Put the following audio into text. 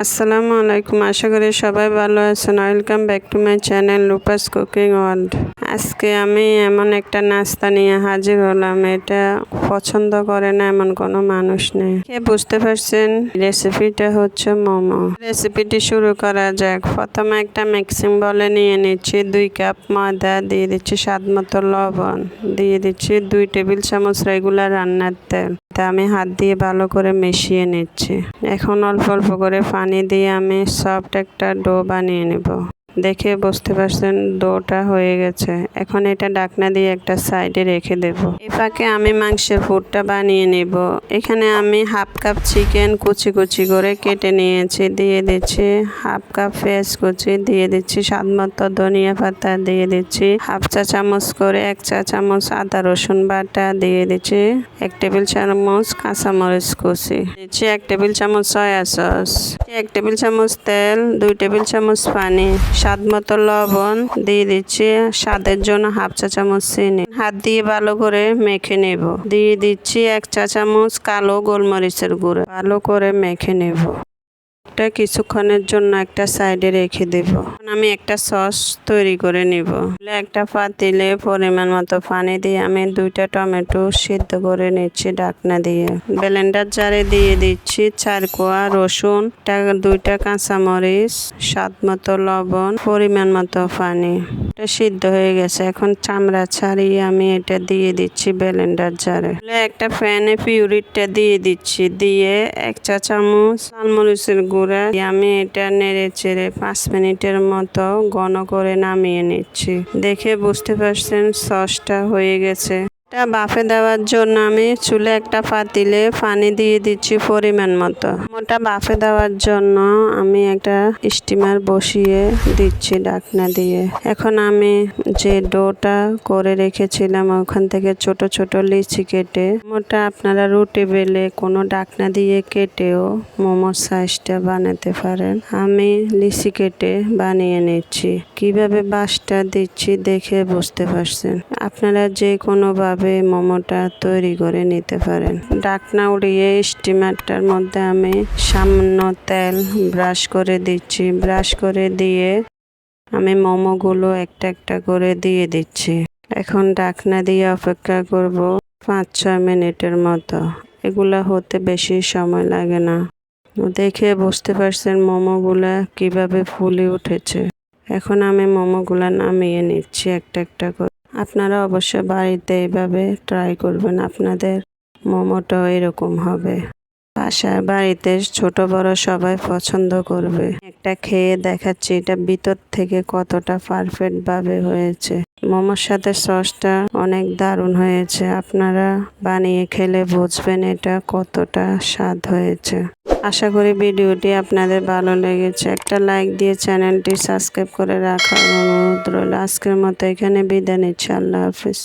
আসসালামু আলাইকুম, আশা করি সবাই ভালো আছেন। Welcome back to my channel Rupa's cooking world. আজকে আমি এমন একটা নাস্তা নিয়ে হাজির হলাম, এটা পছন্দ করে না এমন কোনো মানুষ নেই। কে বুঝতে পারছেন? রেসিপিটা হচ্ছে মোমো। রেসিপিটি শুরু করা যাক। প্রথমে একটা মিক্সিং বলে নিয়ে নিচ্ছি 2 কাপ ময়দা, দিয়ে দিচ্ছি স্বাদ মতো লবণ, দিয়ে দিচ্ছি 2 টেবিল চামচ রেগুলার রান্নার তেল। আমি হাত দিয়ে ভালো করে মিশিয়ে নিচ্ছি। এখন অল্প অল্প করে পানি দিয়ে আমি সফট একটা ডো বানিয়ে নেব। দেখে বুঝতে পারছেন ডোটা হয়ে গেছে। এখন এটা ঢাকনা দিয়ে একটা সাইডে রেখে দেব। এই ফাঁকে আমি মাংসের পুরটা বানিয়ে নেব। এখানে আমি হাফ কাপ চিকেন কুচি কুচি করে কেটে নিয়েছি, দিয়ে দিচ্ছি হাফ কাপ পেঁয়াজ কুচি, দিয়ে দিচ্ছি স্বাদ মতো ধনিয়া পাতা, দিয়ে দিচ্ছি হাফ চা চামচ করে 1 চা চামচ আদা রসুন বাটা, দিয়ে দিচ্ছি 1 টেবিল চামচ কাঁচামরিচ কুচি, দিচ্ছি 1 টেবিল চামচ সয়া সস, 1 টেবিল চামচ তেল, 2 টেবিল চামচ পানি, স্বাদ মতো লবণ, দিয়ে দিচ্ছি স্বাদের জন্য হাফ চা চামচ চিনি। হাত দিয়ে ভালো করে মেখে নেব। দিয়ে দিচ্ছি 1 চা চামচ কালো গোলমরিচের গুঁড়ো। ভালো করে মেখে নেব। এটা কিছুক্ষণের জন্য একটা সাইডে রেখে দেব। আমি একটা সস তৈরি করে নিব। একটা পাতিলে পরিমাণ মতো পানি দিয়ে আমি 2টা টমেটো সিদ্ধ করে নিচ্ছি ঢাকনা দিয়ে। ব্লেন্ডার জারে দিয়ে দিচ্ছি 4 কোয়া রসুন, 2টা কাঁচামরিচ, স্বাদ মতো লবণ, পরিমাণ মতো পানি। এটা সিদ্ধ হয়ে গেছে। এখন চামড়া ছাড়িয়ে আমি এটা দিয়ে দিচ্ছি ব্লেন্ডার জারে। একটা প্যানে পিউরিটা দিয়ে দিচ্ছি, দিয়ে 1 চা চামচ লালমরিচের গুঁড়া আমি এটা নেড়ে চেড়ে 5 মিনিটের মতো ঘন করে নামিয়ে নিচ্ছি। দেখে বুঝতে পারছেন সসটা হয়ে গেছে। এটা বাফে দেওয়ার জন্য আমি চুলে একটা পাতিলে পানি দিয়ে দিচ্ছি পরিমাণ মতো। ওটা বাফে দেওয়ার জন্য আমি একটা স্টিমার বসিয়ে দিচ্ছি ঢাকনা দিয়ে। এখন আমি যে ডোটা করে রেখেছিলাম ওখান থেকে ছোট ছোট লিচি কেটে, মোটা আপনারা রুটি বেলে কোনো ঢাকনা দিয়ে কেটেও মোমোর সাইজটা বানাতে পারেন। আমি লিচি কেটে বানিয়ে নিচ্ছি। কিভাবে বাসটা দিচ্ছি দেখে বুঝতে পারছেন। আপনারা যে কোনোভাবে মোমোটা তৈরি করে নিতে পারেন। ঢাকনা উড়িয়ে স্টিমারটার মধ্যে আমি সামান্য তেল ব্রাশ করে দিচ্ছি। ব্রাশ করে দিয়ে আমি মোমোগুলো একটা একটা করে দিয়ে দিচ্ছি। এখন ঢাকনা দিয়ে অপেক্ষা করব 5-6 মিনিটের মতো। এগুলা হতে বেশি সময় লাগে না। দেখে বুঝতে পারছেন মোমোগুলা কিভাবে ফুলে উঠেছে। এখন আমি মোমোগুলা নামিয়ে নিচ্ছি একটা একটা করে। আপনারা অবশ্যই বাড়িতে এইভাবে ট্রাই করবেন, আপনাদের মোমোটাও এরকম হবে। বাসায় বাড়িতে ছোট বড় সবাই পছন্দ করবে। একটা খেয়ে দেখাচ্ছি এটা ভিতর থেকে কতটা পারফেক্ট ভাবে হয়েছে। মোমোর সাথে সসটা অনেক দারুণ হয়েছে। আপনারা বানিয়ে খেলে বুঝবেন এটা কতটা স্বাদ হয়েছে। আশা করি ভিডিওটি আপনাদের ভালো লেগেছে। একটা লাইক দিয়ে চ্যানেলটি সাবস্ক্রাইব করে রাখার অনুরোধ রইল। আজকের মতো এখানে বিদায় নিচ্ছি। আল্লাহ হাফিজ।